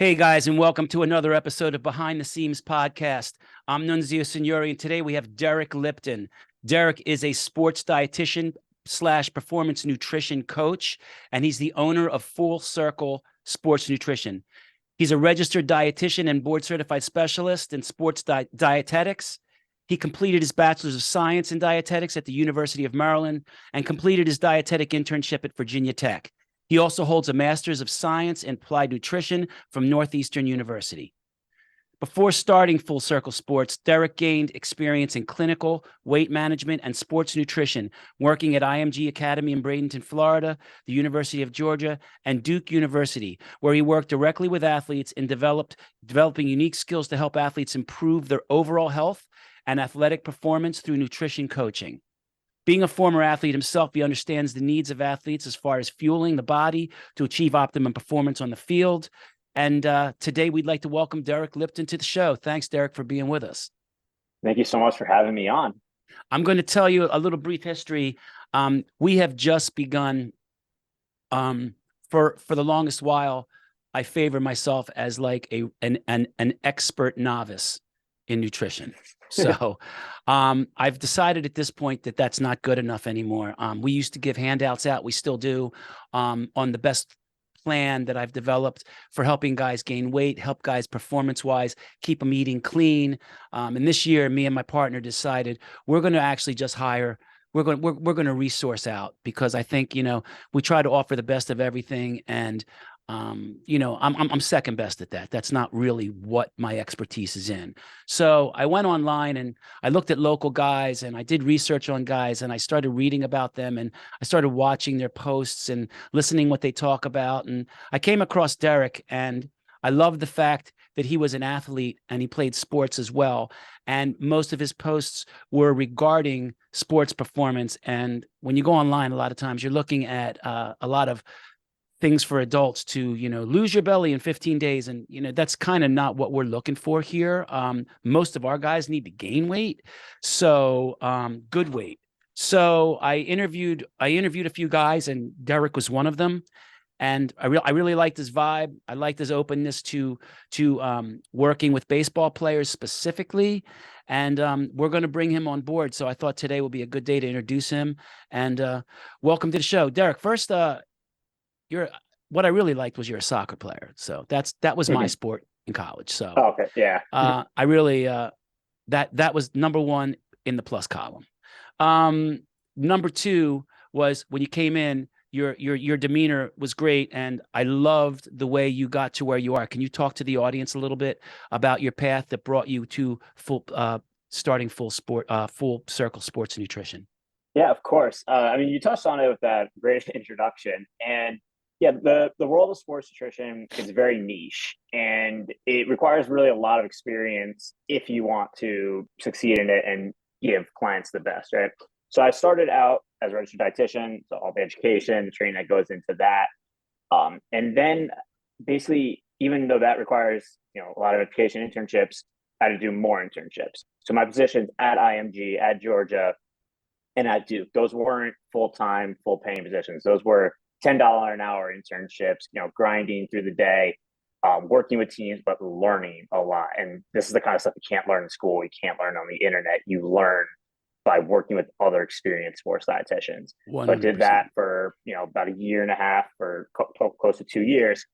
Hey guys, and welcome to another episode of Behind the Seams podcast. I'm Nunzio Signori, and today we have Derek Lipton. Derek is a sports dietitian slash performance nutrition coach, and he's the owner of Full Circle Sports Nutrition. He's a registered dietitian and board certified specialist in sports dietetics. He completed his Bachelors of Science in Dietetics at the University of Maryland and completed his dietetic internship at Virginia Tech. He also holds a Master's of Science in Applied Nutrition from Northeastern University. Before starting Full Circle Sports, Derek gained experience in clinical, weight management, and sports nutrition, working at IMG Academy in Bradenton, Florida, the University of Georgia, and Duke University, where he worked directly with athletes and developing unique skills to help athletes improve their overall health and athletic performance through nutrition coaching. Being a former athlete himself, he understands the needs of athletes as far as fueling the body to achieve optimum performance on the field. And today we'd like to welcome Derek Lipton to the show. Thanks, Derek, for being with us. Thank you so much for having me on. I'm going to tell you a little brief history. We have just begun. For the longest while, I favor myself as like an expert novice in nutrition. So I've decided at this point that that's not good enough anymore. We used to give handouts out. We still do on the best plan that I've developed for helping guys gain weight, help guys performance-wise, keep them eating clean. And this year, me and my partner decided we're going to actually just hire. We're going to resource out because I think, we try to offer the best of everything. And I'm second best at that. That's not really what my expertise is in. So I went online and I looked at local guys and I did research on guys and I started reading about them and I started watching their posts and listening what they talk about. And I came across Derek and I loved the fact that he was an athlete and he played sports as well. And most of his posts were regarding sports performance. And when you go online, a lot of times you're looking at a lot of things for adults to, lose your belly in 15 days. And, that's kind of not what we're looking for here. Most of our guys need to gain weight. So good weight. So I interviewed a few guys and Derek was one of them. And I really liked his vibe. I liked his openness to working with baseball players specifically. And we're going to bring him on board. So I thought today would be a good day to introduce him. And welcome to the show. Derek, first, what I really liked was you're a soccer player. So that was my sport in college. So okay, yeah. I really that was number one in the plus column. Number two was when you came in, your demeanor was great, and I loved the way you got to where you are. Can you talk to the audience a little bit about your path that brought you to starting Full Circle Sports Nutrition? Yeah, of course. You touched on it with that great introduction. And yeah, the world of sports nutrition is very niche and it requires really a lot of experience if you want to succeed in it and give clients the best, right? So I started out as a registered dietitian, so all the education, the training that goes into that. And then basically, even though that requires, a lot of education internships, I had to do more internships. So my positions at IMG, at Georgia, and at Duke, those weren't full-time, full-paying positions. Those were $10 an hour internships, grinding through the day, working with teams, but learning a lot. And this is the kind of stuff you can't learn in school. You can't learn on the internet. You learn by working with other experienced sports dietitians. 100%. So I did that for, about a year and a half or close to 2 years.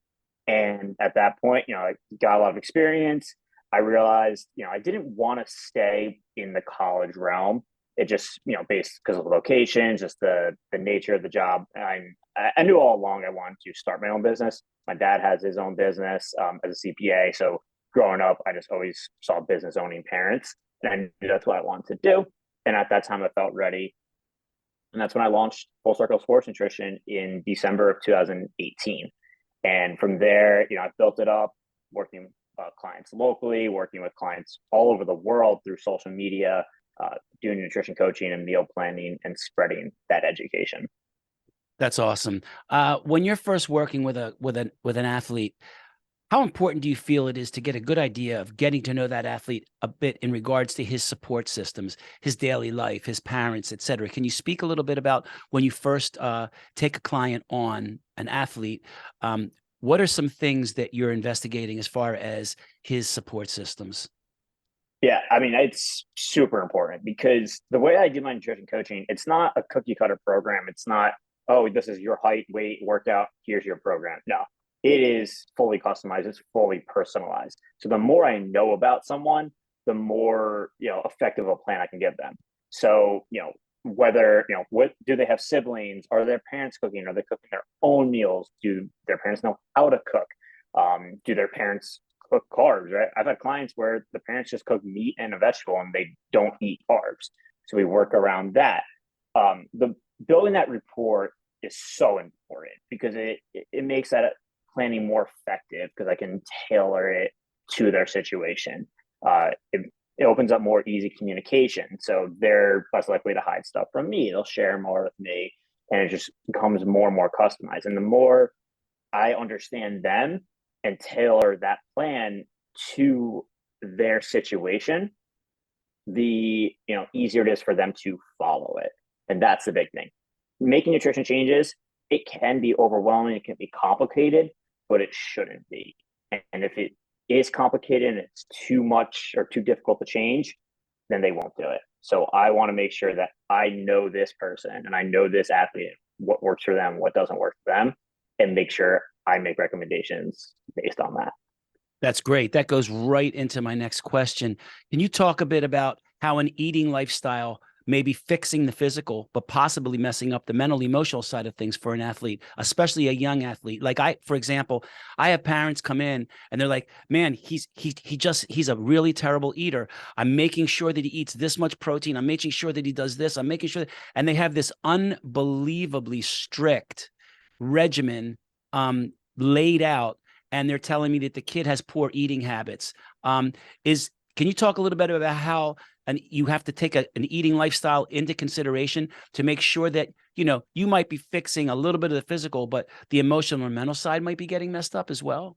And at that point, I got a lot of experience. I realized, I didn't want to stay in the college realm. It just, based because of the location, just the nature of the job. I knew all along I wanted to start my own business. My dad has his own business as a CPA. So growing up, I just always saw business owning parents. And I knew that's what I wanted to do. And at that time, I felt ready. And that's when I launched Full Circle Sports Nutrition in December of 2018. And from there, I built it up, working with clients locally, working with clients all over the world through social media, doing nutrition coaching and meal planning and spreading that education. That's awesome. When you're first working with an athlete, how important do you feel it is to get a good idea of getting to know that athlete a bit in regards to his support systems, his daily life, his parents, et cetera? Can you speak a little bit about when you first take a client on, an athlete, what are some things that you're investigating as far as his support systems? Yeah, I mean, it's super important because the way I do my nutrition coaching, it's not a cookie cutter program. It's not, oh, this is your height, weight, workout, here's your program. No, it is fully customized, it's fully personalized. So the more I know about someone, the more, effective a plan I can give them. So, whether, what do they have siblings? Are their parents cooking? Are they cooking their own meals? Do their parents know how to cook? Do their parents cook carbs, right? I've had clients where the parents just cook meat and a vegetable and they don't eat carbs. So we work around that. The building that rapport is so important because it makes that planning more effective because I can tailor it to their situation. It opens up more easy communication. So they're less likely to hide stuff from me. They'll share more with me and it just becomes more and more customized. And the more I understand them and tailor that plan to their situation, the easier it is for them to follow it. And that's the big thing. Making nutrition changes, it can be overwhelming, it can be complicated, but it shouldn't be. And if it is complicated and it's too much or too difficult to change, then they won't do it. So I want to make sure that I know this person and I know this athlete, what works for them, what doesn't work for them, and make sure I make recommendations based on that. That's great. That goes right into my next question. Can you talk a bit about how an eating lifestyle may be fixing the physical, but possibly messing up the mental, emotional side of things for an athlete, especially a young athlete? Like for example, I have parents come in and they're like, man, he's a really terrible eater. I'm making sure that he eats this much protein. I'm making sure that he does this. I'm making sure and they have this unbelievably strict regimen laid out, and they're telling me that the kid has poor eating habits. Can you talk a little bit about how you have to take an eating lifestyle into consideration to make sure that, you might be fixing a little bit of the physical, but the emotional and mental side might be getting messed up as well?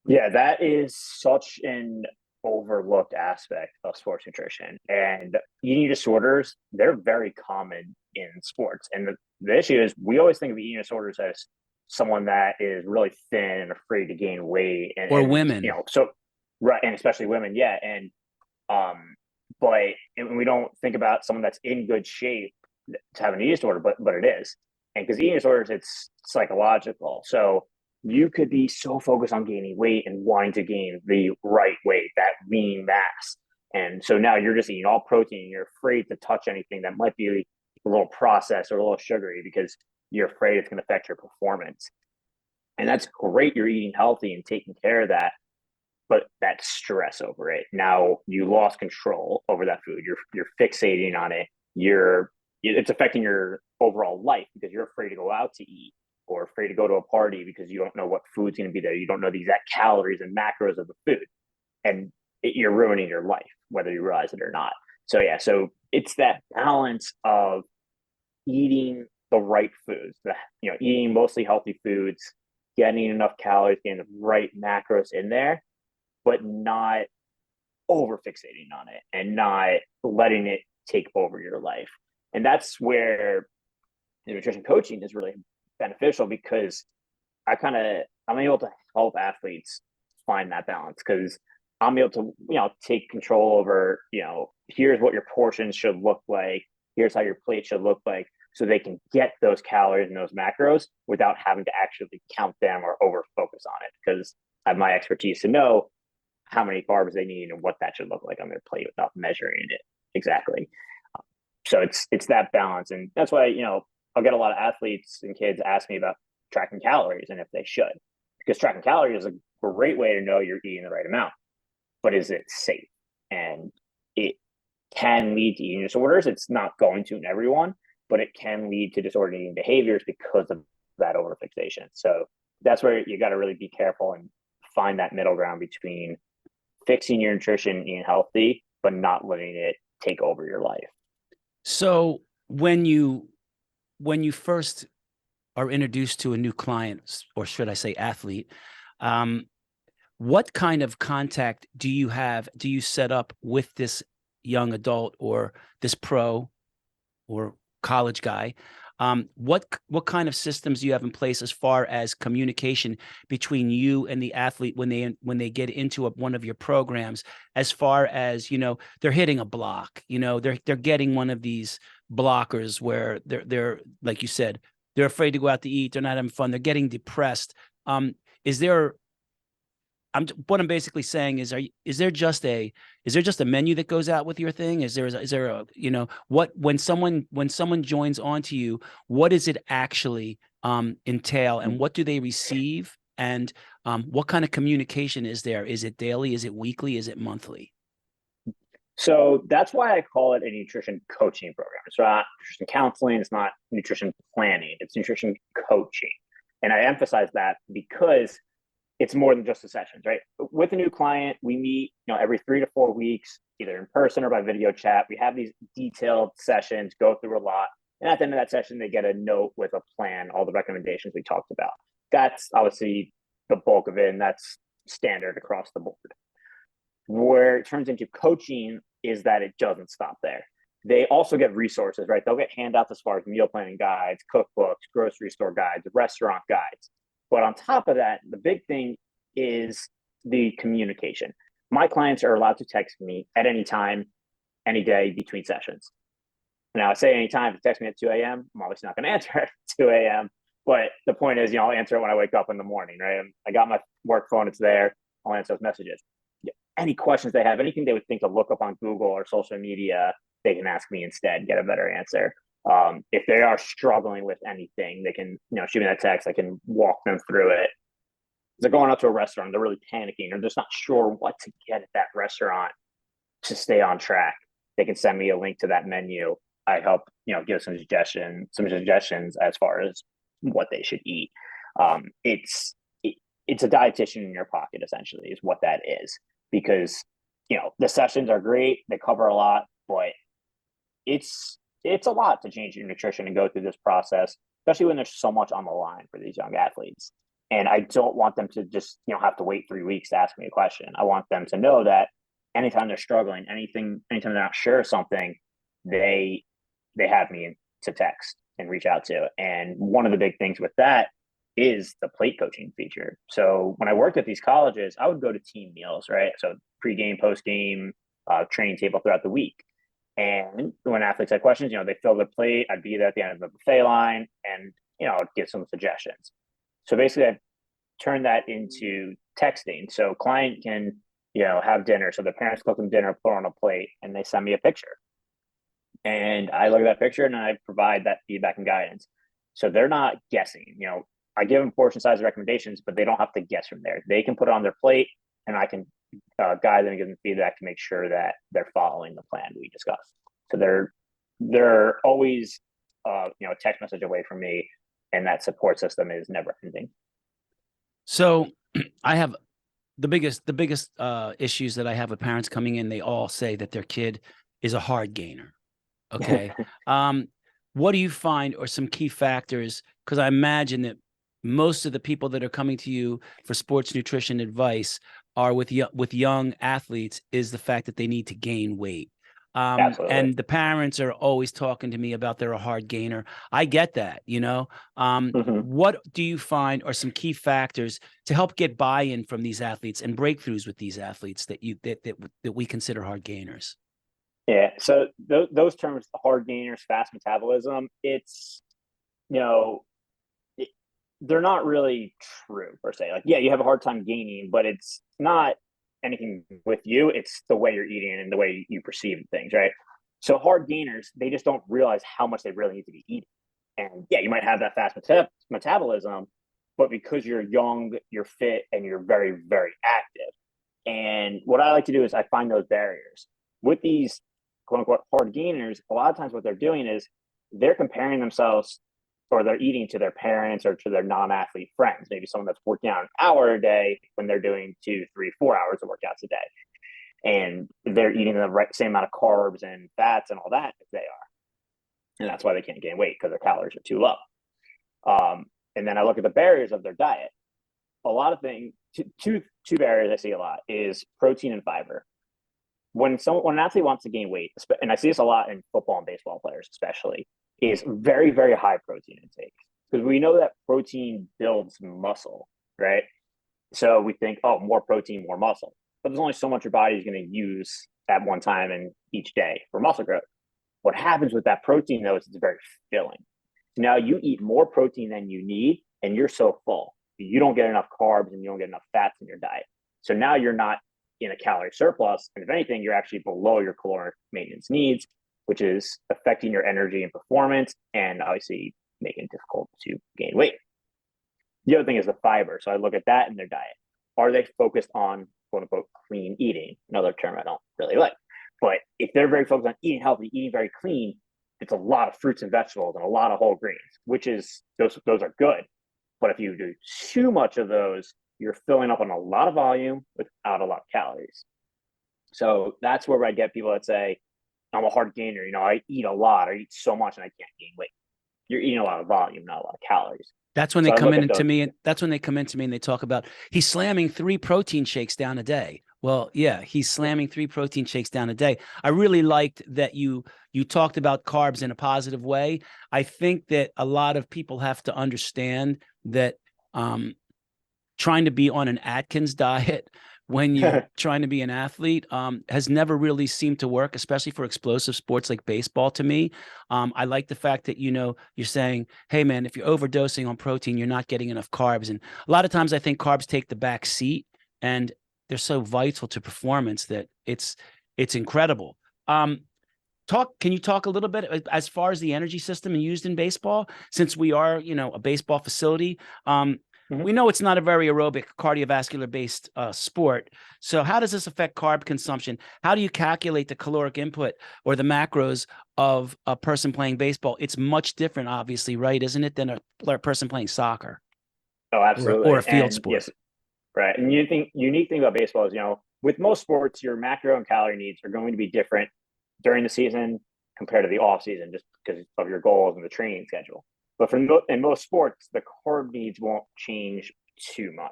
Yeah, that is such an overlooked aspect of sports nutrition. And eating disorders, they're very common in sports. And the issue is we always think of eating disorders as someone that is really thin and afraid to gain weight Or women. So right, and especially women, yeah. And but we don't think about someone that's in good shape to have an eating disorder, but it is. And because eating disorders, it's psychological. So you could be so focused on gaining weight and wanting to gain the right weight, that lean mass. And so now you're just eating all protein. You're afraid to touch anything that might be a little processed or a little sugary because you're afraid it's going to affect your performance. And that's great. You're eating healthy and taking care of that, but that stress over it. Now you lost control over that food. You're fixating on it. It's affecting your overall life because you're afraid to go out to eat or afraid to go to a party because you don't know what food's going to be there. You don't know the exact calories and macros of the food, and you're ruining your life whether you realize it or not. So yeah, so it's that balance of eating the right foods, eating mostly healthy foods, getting enough calories, getting the right macros in there, but not over fixating on it and not letting it take over your life. And that's where the nutrition coaching is really beneficial because I'm able to help athletes find that balance because I'm able to, take control over, here's what your portions should look like. Here's how your plate should look like. So they can get those calories and those macros without having to actually count them or over focus on it. Because I have my expertise to know how many carbs they need and what that should look like on their plate without measuring it exactly. So it's that balance. And that's why, I'll get a lot of athletes and kids ask me about tracking calories and if they should. Because tracking calories is a great way to know you're eating the right amount. But is it safe? And it can lead to eating disorders. It's not going to in everyone, but it can lead to disordered eating behaviors because of that overfixation. So that's where you got to really be careful and find that middle ground between fixing your nutrition, eating healthy, but not letting it take over your life. So when you first are introduced to a new client, or should I say athlete, what kind of contact do you set up with this young adult or this pro or college guy What kind of systems do you have in place as far as communication between you and the athlete when they get into one of your programs, as far as, they're hitting a block, they're getting one of these blockers where they're like you said, they're afraid to go out to eat, they're not having fun, they're getting depressed. Is there what I'm basically saying is, is there just a menu that goes out with your thing? Is there a, when someone joins onto you, what does it actually entail, and what do they receive? And what kind of communication is there? Is it daily? Is it weekly? Is it monthly? So that's why I call it a nutrition coaching program. It's not nutrition counseling. It's not nutrition planning. It's nutrition coaching. And I emphasize that because it's more than just the sessions, right? With a new client, we meet, every 3 to 4 weeks, either in person or by video chat. We have these detailed sessions, go through a lot. And at the end of that session, they get a note with a plan, all the recommendations we talked about. That's obviously the bulk of it, and that's standard across the board. Where it turns into coaching is that it doesn't stop there. They also get resources, right? They'll get handouts as far as meal planning guides, cookbooks, grocery store guides, restaurant guides. But on top of that, the big thing is the communication. My clients are allowed to text me at any time, any day between sessions. Now, I say anytime, if you text me at 2 a.m., I'm obviously not going to answer at 2 a.m. But the point is, I'll answer it when I wake up in the morning, right? I got my work phone, it's there. I'll answer those messages. Any questions they have, anything they would think to look up on Google or social media, they can ask me instead, get a better answer. If they are struggling with anything, they can, shoot me that text. I can walk them through it. They're going out to a restaurant, they're really panicking, or just not sure what to get at that restaurant to stay on track. They can send me a link to that menu. I help, give some suggestions as far as what they should eat. It's a dietitian in your pocket, essentially, is what that is. Because, the sessions are great, they cover a lot, but it's a lot to change your nutrition and go through this process, especially when there's so much on the line for these young athletes. And I don't want them to just, have to wait 3 weeks to ask me a question. I want them to know that anytime they're struggling, anytime they're not sure of something, they have me to text and reach out to. And one of the big things with that is the plate coaching feature. So when I worked at these colleges, I would go to team meals, right? So pregame, postgame, training table throughout the week. And when athletes had questions, they fill their plate. I'd be there at the end of the buffet line and, I'd give some suggestions. So basically, I've turned that into texting. So client can, have dinner. So their parents cook them dinner, put on a plate, and they send me a picture. And I look at that picture and I provide that feedback and guidance. So they're not guessing, I give them portion size recommendations, but they don't have to guess from there. They can put it on their plate, and I can guide them and give them feedback to make sure that they're following the plan we discussed. So they're always, a text message away from me, and that support system is never ending. So I have the biggest issues that I have with parents coming in. They all say that their kid is a hard gainer. Okay. What do you find are some key factors? Because I imagine that most of the people that are coming to you for sports nutrition advice are with young athletes, is the fact that they need to gain weight. And the parents are always talking to me about they're a hard gainer. I get that, What do you find are some key factors to help get buy-in from these athletes and breakthroughs with these athletes that we consider hard gainers? Yeah. So those terms, hard gainers, fast metabolism, it's, they're not really true per se. Like, yeah, you have a hard time gaining, but it's not anything with you. It's the way you're eating and the way you perceive things, right? So hard gainers, they just don't realize how much they really need to be eating. And yeah, you might have that fast metabolism, but because you're young, you're fit, and you're very, very active. And what I like to do is I find those barriers. With these quote unquote hard gainers, a lot of times what they're doing is they're comparing themselves, or they're eating to their parents or to their non-athlete friends, maybe someone that's working out an hour a day when they're doing 2, 3, 4 hours of workouts a day. And they're eating the same amount of carbs and fats and all that as they are. And that's why they can't gain weight, because their calories are too low. And then I look at the barriers of their diet. A lot of things, two barriers I see a lot is protein and fiber. When an athlete wants to gain weight, and I see this a lot in football and baseball players especially, is very, very high protein intake, because we know that protein builds muscle, right? So we think, oh, more protein, more muscle. But there's only so much your body is going to use at one time and each day for muscle growth. What happens with that protein, though, is it's very filling. So now you eat more protein than you need, and you're so full. You don't get enough carbs and you don't get enough fats in your diet. So now you're not in a calorie surplus. And if anything, you're actually below your caloric maintenance needs, which is affecting your energy and performance, and obviously making it difficult to gain weight. The other thing is the fiber. So I look at that in their diet. Are they focused on quote unquote clean eating? Another term I don't really like. But if they're very focused on eating healthy, eating very clean, it's a lot of fruits and vegetables and a lot of whole grains, which is those are good. But if you do too much of those, you're filling up on a lot of volume without a lot of calories. So that's where I get people that say, I'm a hard gainer. I eat a lot. I eat so much and I can't gain weight. You're eating a lot of volume, not a lot of calories. That's when they come in to me, and that's when they come into me and they talk about he's slamming 3 protein shakes down a day. Well, yeah, he's slamming 3 protein shakes down a day. I really liked that you talked about carbs in a positive way. I think that a lot of people have to understand that trying to be on an Atkins diet when you're trying to be an athlete has never really seemed to work, especially for explosive sports like baseball to me. I like the fact that, you're saying, hey, man, if you're overdosing on protein, you're not getting enough carbs. And a lot of times I think carbs take the back seat, and they're so vital to performance that it's incredible. Can you talk a little bit as far as the energy system used in baseball, since we are, a baseball facility? We know it's not a very aerobic, cardiovascular based sport. So how does this affect carb consumption? How do you calculate the caloric input or the macros of a person playing baseball? It's much different, obviously, right? Isn't it, than a person playing soccer? Oh, absolutely. Or a field sport. Yes, right. And unique thing about baseball is, with most sports, your macro and calorie needs are going to be different during the season compared to the off season, just because of your goals and the training schedule. But in most sports, the carb needs won't change too much.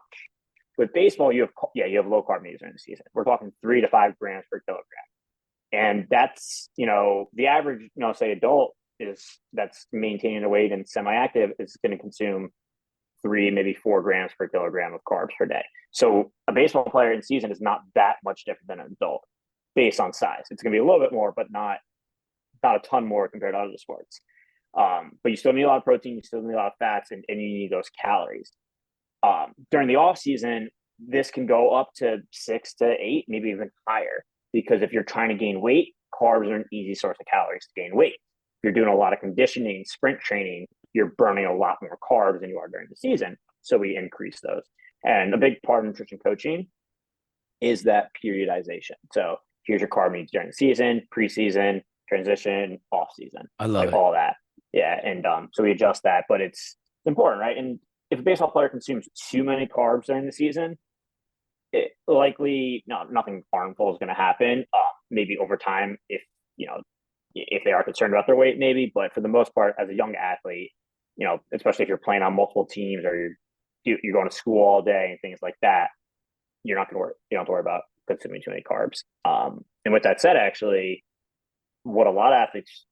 With baseball, you have low carb needs during the season. We're talking 3 to 5 grams per kilogram, and that's the average say adult that's maintaining a weight and semi-active is going to consume 3, maybe 4 grams per kilogram of carbs per day. So a baseball player in season is not that much different than an adult based on size. It's going to be a little bit more, but not a ton more compared to other sports. But you still need a lot of protein, you still need a lot of fats, and you need those calories. During the off season, this can go up to 6 to 8, maybe even higher, because if you're trying to gain weight, carbs are an easy source of calories to gain weight. If you're doing a lot of conditioning, sprint training, you're burning a lot more carbs than you are during the season. So we increase those. And a big part of nutrition coaching is that periodization. So here's your carb needs during the season, preseason, transition, off season. I love it. All that. Yeah. And so we adjust that, but it's important, right? And if a baseball player consumes too many carbs during the season, it likely nothing harmful is going to happen. Maybe over time, if they are concerned about their weight, maybe. But for the most part, as a young athlete, especially if you're playing on multiple teams or you're going to school all day and things like that, you're not going to worry. You don't have to worry about consuming too many carbs. And with that said, actually, what a lot of athletes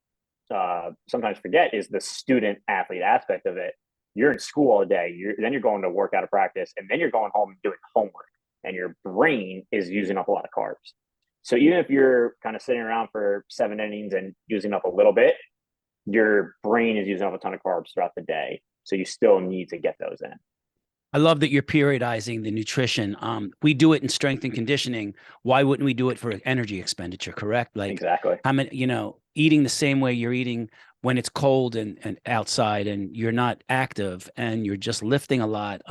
sometimes forget is the student athlete aspect of it. You're in school all day, then you're going to work out of practice, and then you're going home and doing homework, and your brain is using up a lot of carbs. So even if you're kind of sitting around for 7 innings and using up a little bit, your brain is using up a ton of carbs throughout the day. So you still need to get those in. I love that you're periodizing the nutrition. We do it in strength and conditioning. Why wouldn't we do it for energy expenditure? Correct? Like exactly. How many, eating the same way you're eating when it's cold and outside and you're not active and you're just lifting a lot.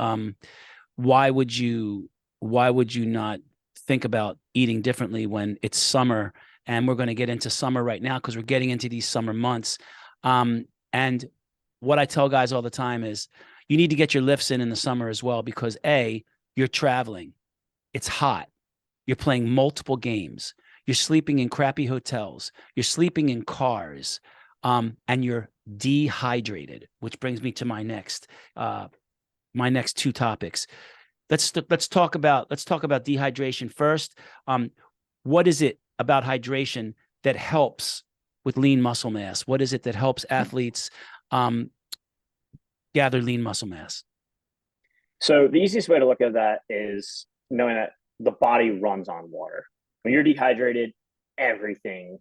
Why would you not think about eating differently when it's summer? And we're going to get into summer right now because we're getting into these summer months. And what I tell guys all the time is, you need to get your lifts in the summer as well, because you're traveling. It's hot. You're playing multiple games. You're sleeping in crappy hotels. You're sleeping in cars, and you're dehydrated, which brings me to my next 2 topics. Let's talk about dehydration first. What is it about hydration that helps with lean muscle mass? What is it that helps athletes gather lean muscle mass? So the easiest way to look at that is knowing that the body runs on water. When you're dehydrated, everything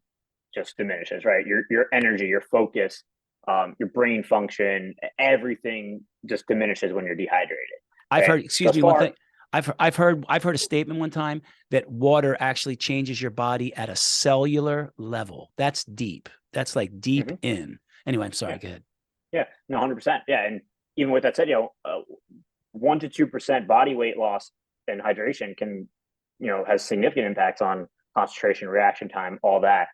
just diminishes, right? Your energy, your focus, your brain function, everything just diminishes when you're dehydrated. I've Okay? heard, So excuse as me, one far thing. I've heard a statement one time that water actually changes your body at a cellular level. That's deep. That's like deep Mhm. in. Anyway, I'm sorry. Yeah, Go ahead. yeah, no, 100%. Yeah, and even with that said, 1 to 2% body weight loss and hydration can, has significant impacts on concentration, reaction time, all that.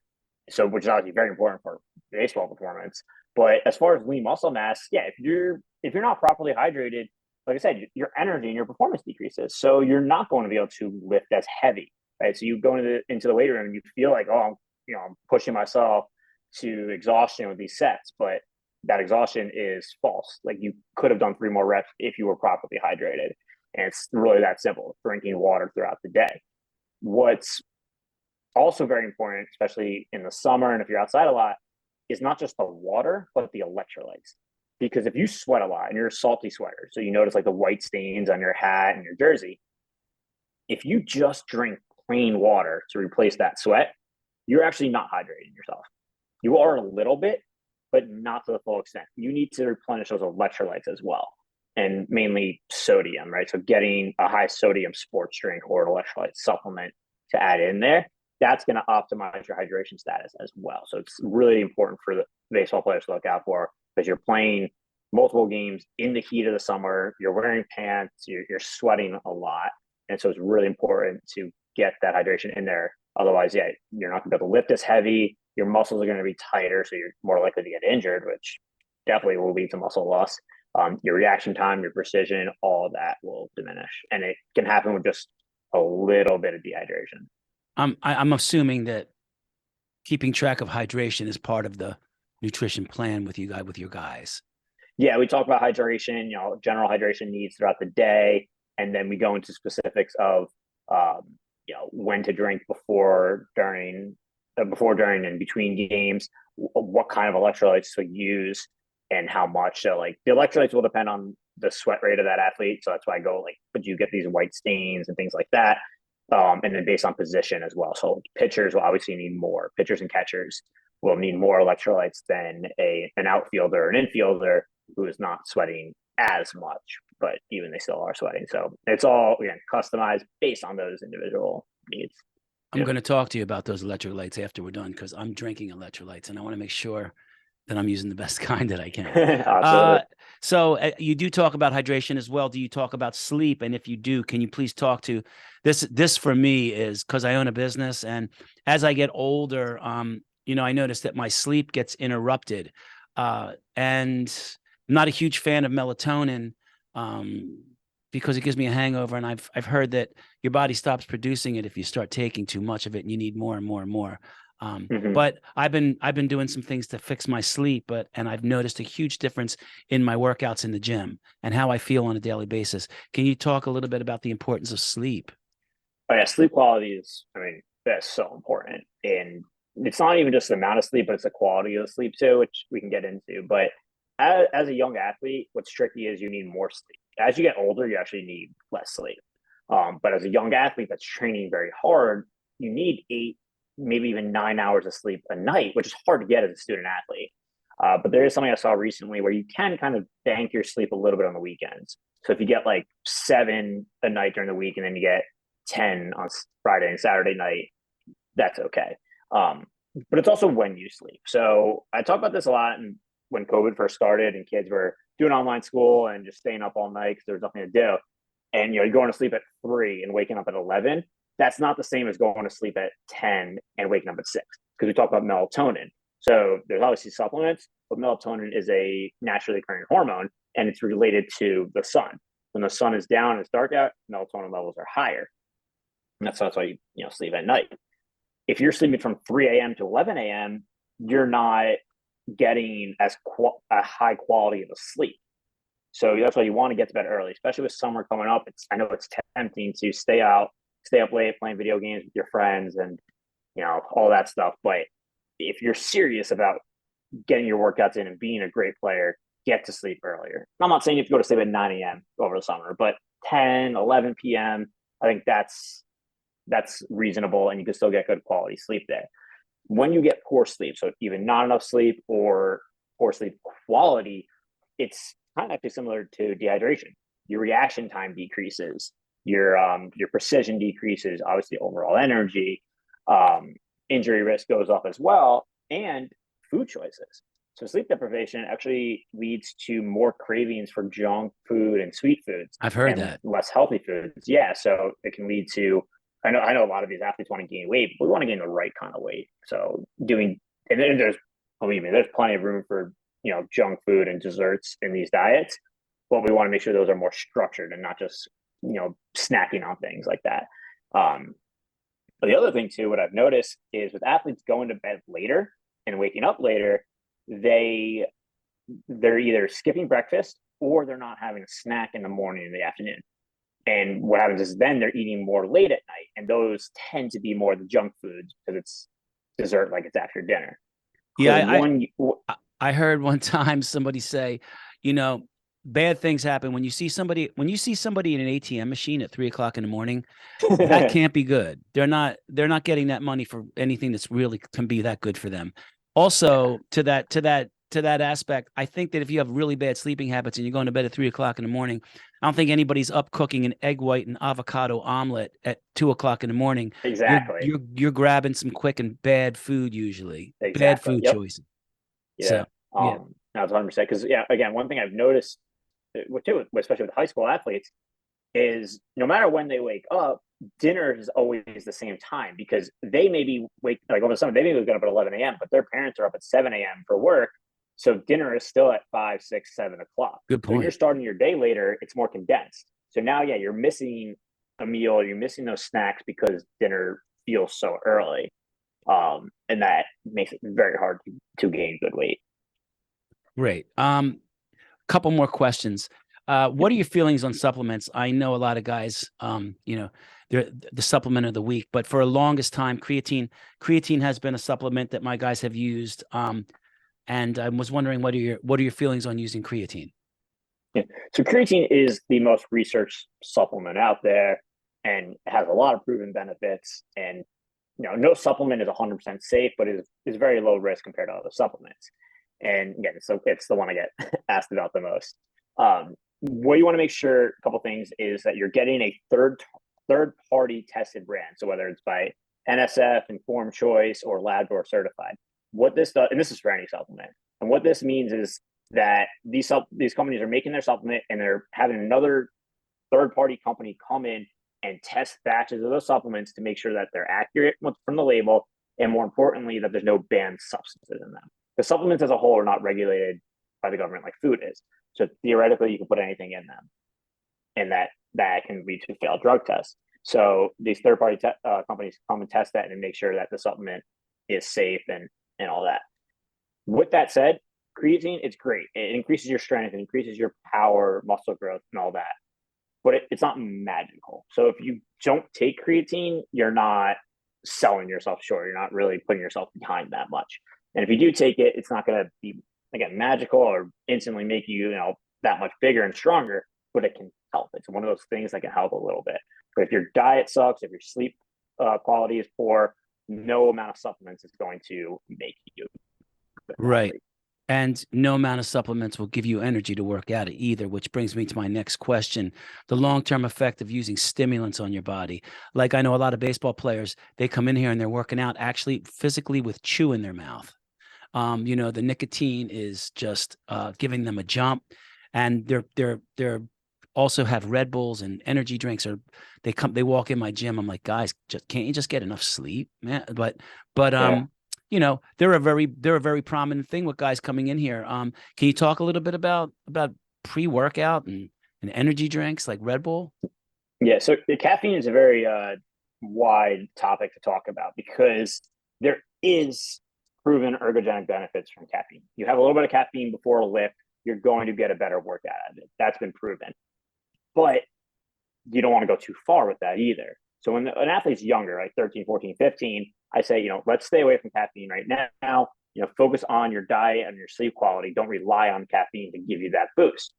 So, which is obviously very important for baseball performance. But as far as lean muscle mass, yeah, if you're not properly hydrated, like I said, your energy and your performance decreases. So you're not going to be able to lift as heavy, right? So you go into the weight room and you feel like, oh, I'm pushing myself to exhaustion with these sets, but that exhaustion is false. Like you could have done 3 more reps if you were properly hydrated. And it's really that simple, drinking water throughout the day. What's also very important, especially in the summer and if you're outside a lot, is not just the water, but the electrolytes. Because if you sweat a lot and you're a salty sweater, so you notice like the white stains on your hat and your jersey, if you just drink plain water to replace that sweat, you're actually not hydrating yourself. You are a little bit, but not to the full extent. You need to replenish those electrolytes as well, and mainly sodium, right? So getting a high sodium sports drink or an electrolyte supplement to add in there, that's going to optimize your hydration status as well. So it's really important for the baseball players to look out for, because you're playing multiple games in the heat of the summer, you're wearing pants, you're sweating a lot. And so it's really important to get that hydration in there. Otherwise, yeah, you're not going to be able to lift as heavy. Your muscles are going to be tighter, so you're more likely to get injured, which definitely will lead to muscle loss. Your reaction time, your precision, all of that will diminish, and it can happen with just a little bit of dehydration. I'm assuming that keeping track of hydration is part of the nutrition plan with your guys. Yeah, we talk about hydration, general hydration needs throughout the day, and then we go into specifics of when to drink before, during, and between games, what kind of electrolytes to use, and how much. So, like the electrolytes will depend on the sweat rate of that athlete. So that's why I go like, but you get these white stains and things like that. And then based on position as well. So pitchers will obviously need more. Pitchers and catchers will need more electrolytes than an outfielder or an infielder who is not sweating as much, but even they still are sweating. So it's all, again, customized based on those individual needs. I'm going to talk to you about those electrolytes after we're done, because I'm drinking electrolytes and I want to make sure that I'm using the best kind that I can. Absolutely. So you do talk about hydration as well. Do you talk about sleep? And if you do, can you please talk to this? This for me is because I own a business, and as I get older, I notice that my sleep gets interrupted, and I'm not a huge fan of melatonin, because it gives me a hangover, and I've heard that your body stops producing it if you start taking too much of it, and you need more and more and more. But I've been doing some things to fix my sleep, and I've noticed a huge difference in my workouts in the gym and how I feel on a daily basis. Can you talk a little bit about the importance of sleep? Oh yeah, sleep quality is, that's so important. And it's not even just the amount of sleep, but it's the quality of the sleep too, which we can get into. But as a young athlete, what's tricky is you need more sleep. As you get older, you actually need less sleep. But as a young athlete that's training very hard, you need 8, maybe even 9 hours of sleep a night, which is hard to get as a student athlete. But there is something I saw recently where you can kind of bank your sleep a little bit on the weekends. So if you get like 7 a night during the week and then you get 10 on Friday and Saturday night, that's okay. But it's also when you sleep. So I talk about this a lot when COVID first started and kids were doing online school and just staying up all night because there was nothing to do. And you're going to sleep at 3 and waking up at 11. That's not the same as going to sleep at 10 and waking up at 6, because we talk about melatonin. So there's obviously supplements, but melatonin is a naturally occurring hormone, and it's related to the sun. When the sun is down and it's dark out, melatonin levels are higher. And that's why you sleep at night. If you're sleeping from 3 a.m. to 11 a.m., you're not getting a high quality of a sleep. So that's why you want to get to bed early, especially with summer coming up. I know it's tempting to stay up late playing video games with your friends and all that stuff. But if you're serious about getting your workouts in and being a great player, get to sleep earlier. I'm not saying you have to go to sleep at 9 a.m. over the summer, but 10, 11 p.m., I think that's reasonable, and you can still get good quality sleep there. When you get poor sleep, so even not enough sleep or poor sleep quality, it's kind of actually similar to dehydration. Your reaction time decreases, your precision decreases, obviously overall energy, injury risk goes up as well, and food choices. So sleep deprivation actually leads to more cravings for junk food and sweet foods I've heard and that. less healthy foods. Yeah, so it can lead to, I know a lot of these athletes want to gain weight, but we want to gain the right kind of weight. So and there's, believe me, there's plenty of room for, junk food and desserts in these diets, but we want to make sure those are more structured and not just, snacking on things like that. But the other thing too, what I've noticed is with athletes going to bed later and waking up later, they're either skipping breakfast or they're not having a snack in the morning and the afternoon. And what happens is then they're eating more late at night, and those tend to be more the junk foods because it's dessert, like it's after dinner. Yeah, I heard one time somebody say, bad things happen when you see somebody in an ATM machine at 3 o'clock in the morning. That can't be good. They're not getting that money for anything that's really can be that good for them. Also, to that aspect, I think that if you have really bad sleeping habits and you're going to bed at 3 o'clock in the morning, I don't think anybody's up cooking an egg white and avocado omelet at 2 o'clock in the morning. Exactly. You're grabbing some quick and bad food, usually bad Exactly. food Yep. choices. Yeah. So yeah, That's 100%. Because again, one thing I've noticed, too, especially with high school athletes, is no matter when they wake up, dinner is always the same time because they maybe over the summer, they may wake up at 11 a.m., but their parents are up at 7 a.m. for work. So dinner is still at 5, 6, 7 o'clock. good So when you're point. starting your day later, it's more condensed. So now, yeah, you're missing a meal, you're missing those snacks because dinner feels so early. And that makes it very hard to gain good weight. Great. Couple more questions. What are your feelings on supplements? I know a lot of guys, they're the supplement of the week, but for a longest time, creatine has been a supplement that my guys have used. And I was wondering, what are your feelings on using creatine? Yeah. So creatine is the most researched supplement out there and has a lot of proven benefits. And no supplement is 100% safe, but is very low risk compared to other supplements. And again, so it's the one I get asked about the most. What you want to make sure, a couple things, is that you're getting a third party tested brand. So whether it's by NSF, Informed Choice, or LabDoor certified. What this does, and this is for any supplement, and what this means is that these companies are making their supplement and they're having another third party company come in and test batches of those supplements to make sure that they're accurate from the label, and more importantly, that there's no banned substances in them. The supplements as a whole are not regulated by the government like food is. So theoretically, you can put anything in them, and that can lead to failed drug tests. So these third-party companies come and test that and make sure that the supplement is safe and all that. With that said, creatine, it's great. It increases your strength, it increases your power, muscle growth, and all that. But it's not magical. So if you don't take creatine, you're not selling yourself short. You're not really putting yourself behind that much. And if you do take it, it's not going to be, again, magical or instantly make you, that much bigger and stronger, but it can help. It's one of those things that can help a little bit. But if your diet sucks, if your sleep quality is poor, no amount of supplements is going to make you Right. And no amount of supplements will give you energy to work out either, which brings me to my next question. The long-term effect of using stimulants on your body. Like I know a lot of baseball players, they come in here and they're working out actually physically with chew in their mouth. The nicotine is just giving them a jump, and they're also have Red Bulls and energy drinks, or they walk in my gym. I'm like, guys, can't you just get enough sleep, man? But Yeah. they're a very prominent thing with guys coming in here. Can you talk a little bit about pre-workout and energy drinks like Red Bull? Yeah. So the caffeine is a very wide topic to talk about because there is proven ergogenic benefits from caffeine. You have a little bit of caffeine before a lift, you're going to get a better workout out of it. That's been proven. But you don't want to go too far with that either. So when an athlete's younger, like 13, 14, 15, I say, let's stay away from caffeine right now. Focus on your diet and your sleep quality. Don't rely on caffeine to give you that boost.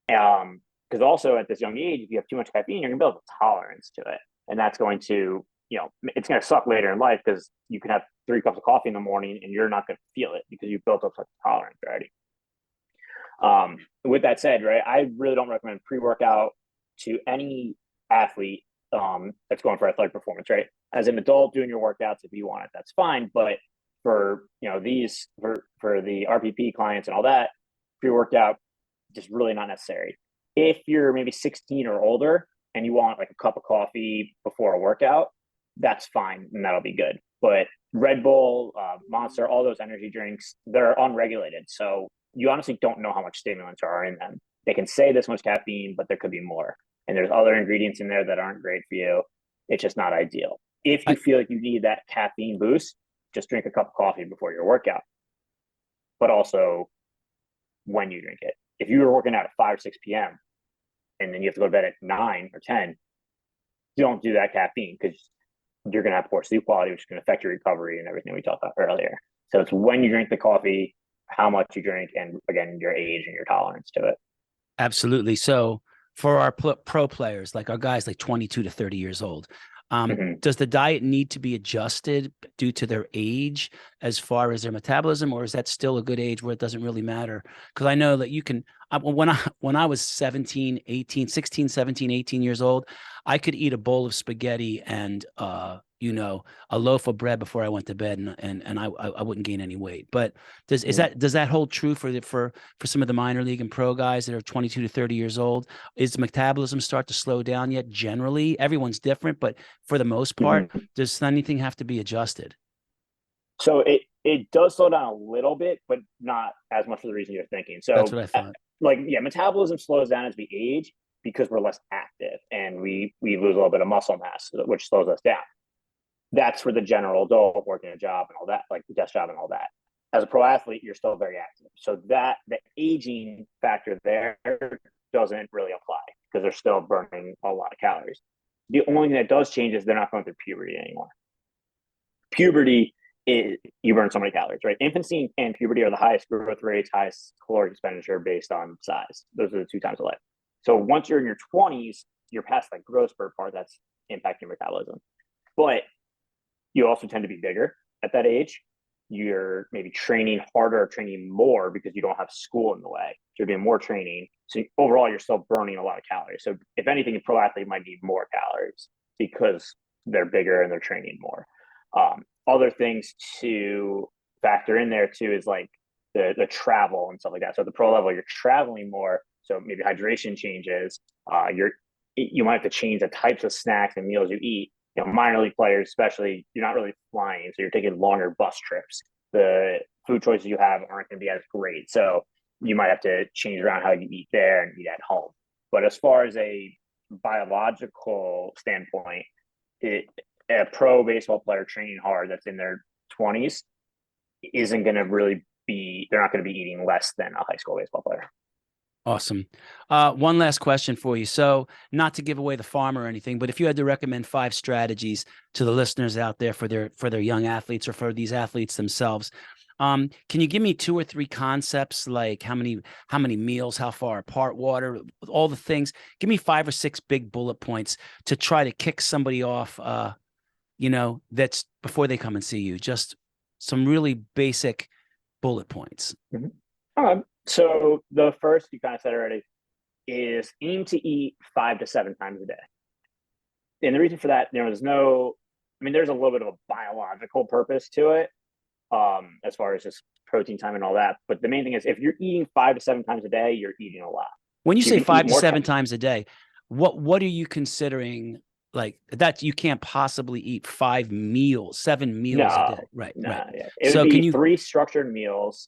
Because also at this young age, if you have too much caffeine, you're gonna build a tolerance to it, and that's going to, it's gonna suck later in life because you can have 3 cups of coffee in the morning and you're not gonna feel it because you've built up such a tolerance already. With that said, right, I really don't recommend pre-workout to any athlete that's going for athletic performance, right? As an adult doing your workouts, if you want it, that's fine. But for for the RPP clients and all that, pre-workout just really not necessary. If you're maybe 16 or older and you want like a cup of coffee before a workout, that's fine and that'll be good. But Red Bull, Monster, all those energy drinks, they're unregulated. So you honestly don't know how much stimulants are in them. They can say this much caffeine, but there could be more. And there's other ingredients in there that aren't great for you. It's just not ideal. If you feel like you need that caffeine boost, just drink a cup of coffee before your workout. But also when you drink it. If you were working out at 5 or 6 p.m. and then you have to go to bed at 9 or 10, don't do that caffeine because you're going to have poor sleep quality, which is going to affect your recovery and everything we talked about earlier. So it's when you drink the coffee, how much you drink, and again, your age and your tolerance to it. Absolutely. So for our pro players, like our guys like 22 to 30 years old, does the diet need to be adjusted due to their age as far as their metabolism, or is that still a good age where it doesn't really matter? Because I know that you can, when I was 17, 18, 16, 17, 18 years old, I could eat a bowl of spaghetti and, a loaf of bread before I went to bed, and I wouldn't gain any weight. But does that hold true for some of the minor league and pro guys that are 22 to 30 years old? Is metabolism start to slow down yet? Generally, everyone's different, but for the most part, does anything have to be adjusted? So it does slow down a little bit, but not as much for the reason you're thinking. That's So what I thought. metabolism slows down as we age because we're less active and we lose a little bit of muscle mass, which slows us down. That's for the general adult working a job and all that, like the desk job and all that. As a pro athlete, you're still very active. So that the aging factor there doesn't really apply because they're still burning a lot of calories. The only thing that does change is they're not going through puberty anymore. Puberty is you burn so many calories, right? Infancy and puberty are the highest growth rates, highest caloric expenditure based on size. Those are the 2 times of life. So once you're in your 20s, you're past that growth spurt part that's impacting metabolism. But you also tend to be bigger at that age. You're maybe training harder or training more because you don't have school in the way. So you're doing more training. So overall, you're still burning a lot of calories. So if anything, a pro athlete might need more calories because they're bigger and they're training more. Other things to factor in there too is like the travel and stuff like that. So at the pro level, you're traveling more. So maybe hydration changes. You might have to change the types of snacks and meals you eat. Minor league players, especially, you're not really flying, so you're taking longer bus trips. The food choices you have aren't going to be as great, so you might have to change around how you eat there and eat at home. But as far as a biological standpoint, a pro baseball player training hard that's in their 20s isn't going to really be, they're not going to be eating less than a high school baseball player. Awesome. One last question for you. So not to give away the farm or anything, but if you had to recommend 5 strategies to the listeners out there for their young athletes or for these athletes themselves, can you give me 2 or 3 concepts, like how many meals, how far apart, water, all the things? Give me 5 or 6 big bullet points to try to kick somebody off, that's before they come and see you. Just some really basic bullet points. So the first, you kind of said already, is aim to eat 5 to 7 times a day. And the reason for that, there's a little bit of a biological purpose to it, as far as just protein time and all that. But the main thing is if you're eating 5 to 7 times a day, you're eating a lot. When you say 5 to 7 times a day, what are you considering? Like that, you can't possibly eat 7 meals a day, right? No, right. Yeah. It would be 3 structured meals,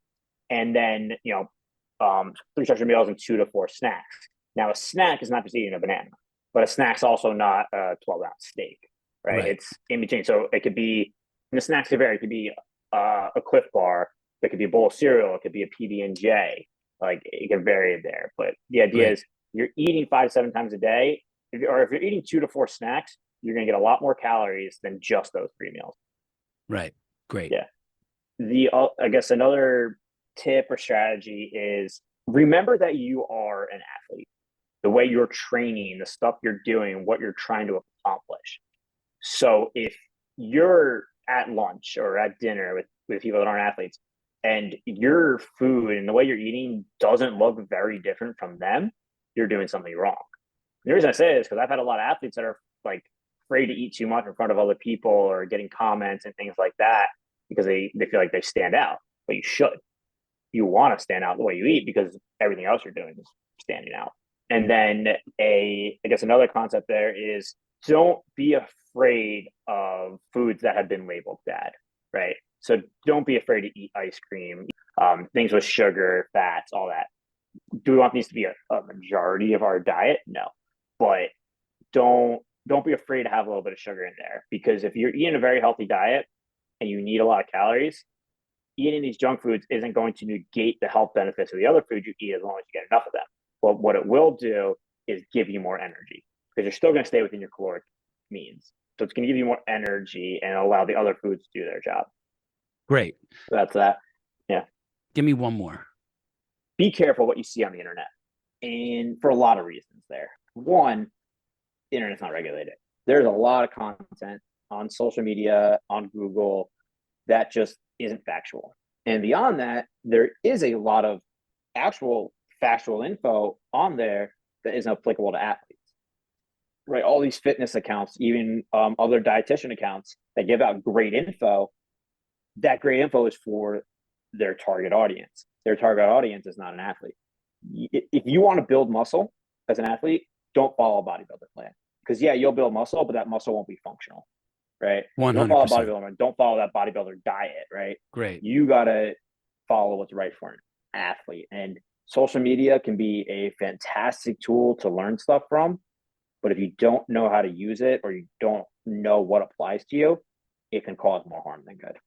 and then 3 structured meals and 2 to 4 snacks. Now, a snack is not just eating a banana, but a snack's also not a 12-ounce steak, right? It's in between. So it could be, and the snacks could vary. It could be a Cliff Bar. It could be a bowl of cereal. It could be a PB&J. Like it can vary there. But the idea is you're eating 5 to 7 times a day, or if you're eating 2 to 4 snacks, you're going to get a lot more calories than just those 3 meals. Right. Great. Yeah. I guess another tip or strategy is remember that you are an athlete. The way you're training, the stuff you're doing, what you're trying to accomplish. So if you're at lunch or at dinner with people that aren't athletes and your food and the way you're eating doesn't look very different from them, you're doing something wrong. And the reason I say this is because I've had a lot of athletes that are like afraid to eat too much in front of other people or getting comments and things like that because they feel like they stand out. But you should. You want to stand out the way you eat because everything else you're doing is standing out. And then I guess another concept there is don't be afraid of foods that have been labeled bad, right? So don't be afraid to eat ice cream, things with sugar, fats, all that. Do we want these to be a majority of our diet? No, but don't be afraid to have a little bit of sugar in there because if you're eating a very healthy diet and you need a lot of calories, eating these junk foods isn't going to negate the health benefits of the other food you eat as long as you get enough of them. But what it will do is give you more energy because you're still going to stay within your caloric means. So it's going to give you more energy and allow the other foods to do their job. Great. So that's that. Yeah. Give me one more. Be careful what you see on the internet. And for a lot of reasons there. One, the internet's not regulated. There's a lot of content on social media, on Google, that just isn't factual. And beyond that, there is a lot of actual factual info on there that isn't applicable to athletes. Right? All these fitness accounts, even other dietitian accounts that give out great info, that great info is for their target audience. Their target audience is not an athlete. If you want to build muscle as an athlete, don't follow a bodybuilder plan. Because yeah, you'll build muscle, but that muscle won't be functional. Right? 100%. Don't follow a bodybuilder. Don't follow that bodybuilder diet. Right? Great. You gotta follow what's right for an athlete. And social media can be a fantastic tool to learn stuff from, but if you don't know how to use it or you don't know what applies to you, it can cause more harm than good.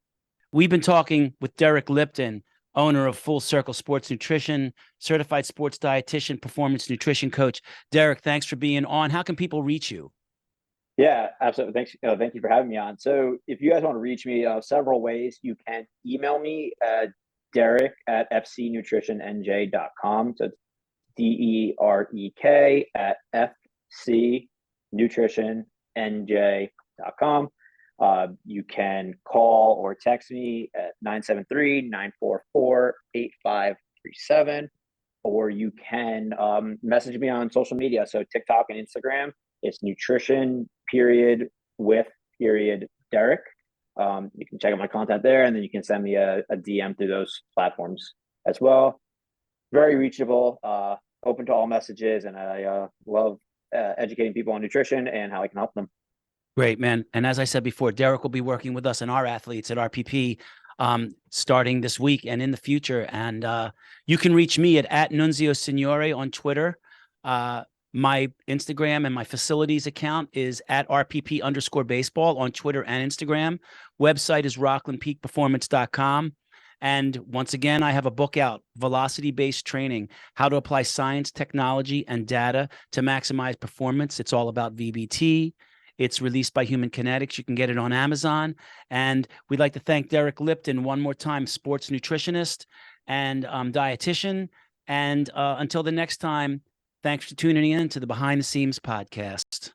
We've been talking with Derek Lipton, owner of Full Circle Sports Nutrition, certified sports dietitian, performance nutrition coach. Derek, thanks for being on. How can people reach you? Yeah, absolutely. Thanks. Thank you for having me on. So if you guys want to reach me, several ways. You can email me at Derek at fcnutritionnj.com. So it's DEREK at fcnutritionnj.com. You can call or text me at 973-944-8537, or you can message me on social media. So TikTok and Instagram, it's nutrition with Derek. You can check out my content there, and then you can send me a DM through those platforms as well. Very reachable, open to all messages, and I love educating people on nutrition and how I can help them. Great, man. And as I said before, Derek will be working with us and our athletes at RPP starting this week and in the future. And you can reach me at Nunzio Signore on Twitter. My Instagram and my facilities account is at RPP_baseball on Twitter and Instagram. Website is rocklandpeakperformance.com. And once again, I have a book out, Velocity-Based Training, How to Apply Science, Technology, and Data to Maximize Performance. It's all about VBT. It's released by Human Kinetics. You can get it on Amazon. And we'd like to thank Derek Lipton one more time, sports nutritionist and dietitian. And until the next time, thanks for tuning in to the Behind the Seams podcast.